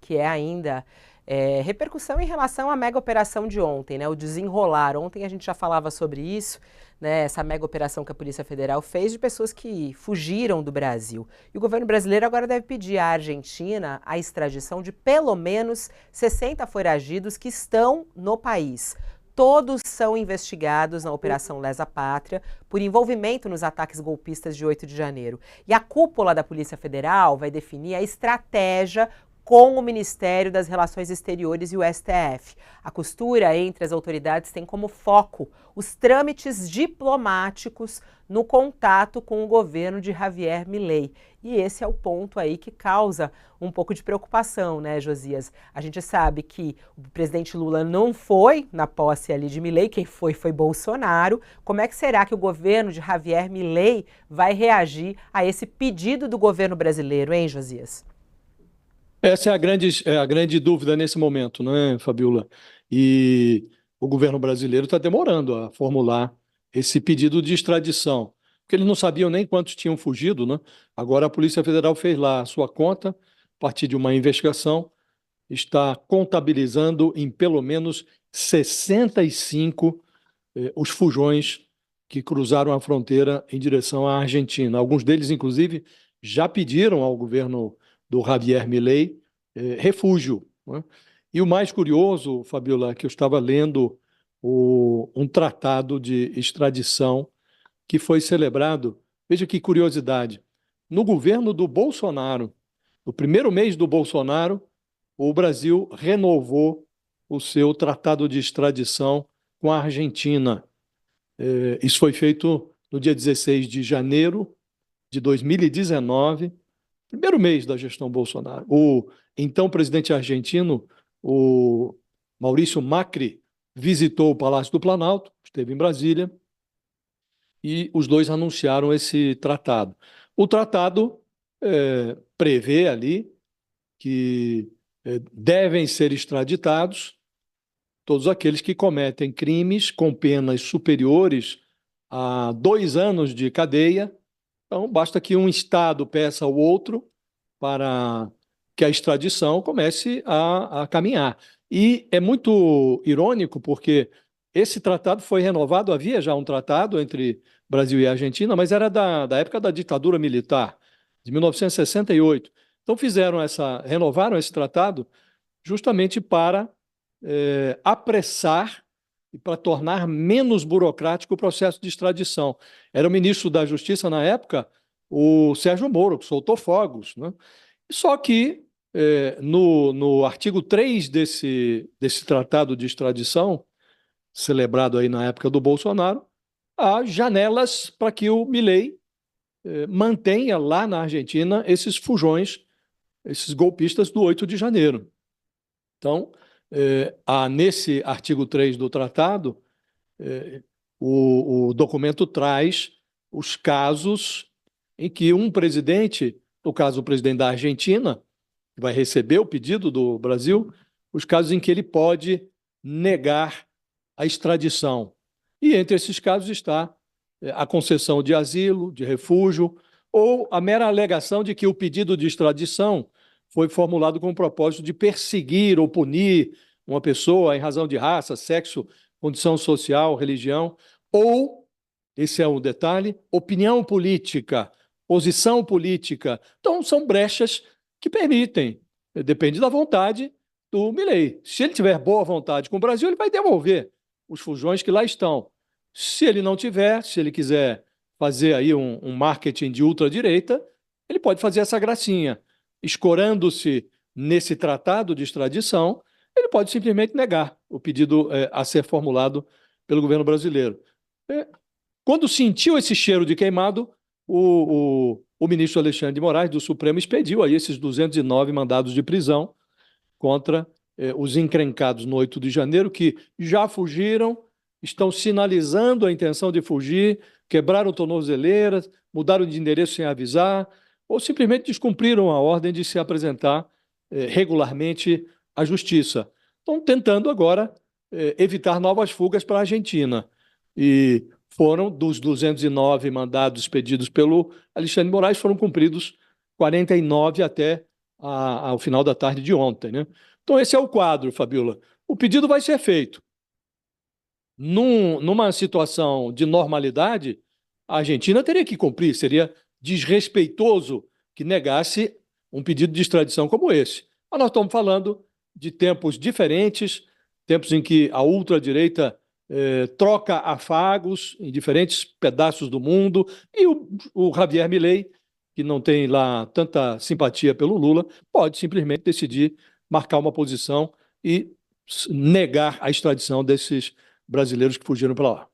que é ainda repercussão em relação à mega operação de ontem, né? O desenrolar. Ontem a gente já falava sobre isso, né? Essa mega operação que a Polícia Federal fez de pessoas que fugiram do Brasil. E o governo brasileiro agora deve pedir à Argentina a extradição de pelo menos 60 foragidos que estão no país. Todos são investigados na Operação Lesa Pátria por envolvimento nos ataques golpistas de 8 de janeiro. E a cúpula da Polícia Federal vai definir a estratégia com o Ministério das Relações Exteriores e o STF. A costura entre as autoridades tem como foco os trâmites diplomáticos no contato com o governo de Javier Milei. E esse é o ponto aí que causa um pouco de preocupação, né, Josias? A gente sabe que o presidente Lula não foi na posse ali de Milei, quem foi Bolsonaro. Como é que será que o governo de Javier Milei vai reagir a esse pedido do governo brasileiro, hein, Josias? Essa é a grande dúvida nesse momento, né, Fabiola? E o governo brasileiro está demorando a formular esse pedido de extradição, porque eles não sabiam nem quantos tinham fugido, né? Agora a Polícia Federal fez lá a sua conta, a partir de uma investigação, está contabilizando em pelo menos 65 os fujões que cruzaram a fronteira em direção à Argentina. Alguns deles, inclusive, já pediram ao governo do Javier Milei refúgio, né? E o mais curioso, Fabiola, é que eu estava lendo um tratado de extradição que foi celebrado. Veja que curiosidade. No governo do Bolsonaro, no primeiro mês do Bolsonaro, o Brasil renovou o seu tratado de extradição com a Argentina. Isso foi feito no dia 16 de janeiro de 2019, primeiro mês da gestão Bolsonaro. O então presidente argentino, o Maurício Macri, visitou o Palácio do Planalto, esteve em Brasília, e os dois anunciaram esse tratado. O tratado prevê ali que devem ser extraditados todos aqueles que cometem crimes com penas superiores a 2 anos de cadeia. Então, basta que um Estado peça ao outro para que a extradição comece a caminhar. E é muito irônico, porque esse tratado foi renovado, havia já um tratado entre Brasil e Argentina, mas era da época da ditadura militar, de 1968. Então renovaram esse tratado justamente para apressar e para tornar menos burocrático o processo de extradição. Era o ministro da Justiça na época, o Sérgio Moro, que soltou fogos, né? Só que no artigo 3 desse tratado de extradição, celebrado aí na época do Bolsonaro, há janelas para que o Milei mantenha lá na Argentina esses fujões, esses golpistas do 8 de janeiro. Então, nesse artigo 3 do tratado, o documento traz os casos em que um presidente, no caso o presidente da Argentina, que vai receber o pedido do Brasil, os casos em que ele pode negar a extradição. E entre esses casos está a concessão de asilo, de refúgio, ou a mera alegação de que o pedido de extradição foi formulado com o propósito de perseguir ou punir uma pessoa em razão de raça, sexo, condição social, religião, ou, esse é o detalhe, opinião política, posição política. Então, são brechas que permitem, depende da vontade do Milei. Se ele tiver boa vontade com o Brasil, ele vai devolver os fujões que lá estão. Se ele não tiver, se ele quiser fazer aí um marketing de ultradireita, ele pode fazer essa gracinha. Escorando-se nesse tratado de extradição, ele pode simplesmente negar o pedido a ser formulado pelo governo brasileiro. Quando sentiu esse cheiro de queimado, o ministro Alexandre de Moraes, do Supremo, expediu aí esses 209 mandados de prisão contra os encrencados no 8 de janeiro, que já fugiram, estão sinalizando a intenção de fugir, quebraram tornozeleiras, mudaram de endereço sem avisar, ou simplesmente descumpriram a ordem de se apresentar regularmente à justiça. Estão tentando agora evitar novas fugas para a Argentina. E foram, dos 209 mandados pedidos pelo Alexandre de Moraes, foram cumpridos 49 até ao final da tarde de ontem, né? Então, esse é o quadro, Fabiola. O pedido vai ser feito. Numa situação de normalidade, a Argentina teria que cumprir, seria desrespeitoso que negasse um pedido de extradição como esse. Mas nós estamos falando de tempos diferentes, tempos em que a ultradireita troca afagos em diferentes pedaços do mundo, e o Javier Milei, que não tem lá tanta simpatia pelo Lula, pode simplesmente decidir marcar uma posição e negar a extradição desses brasileiros que fugiram para lá.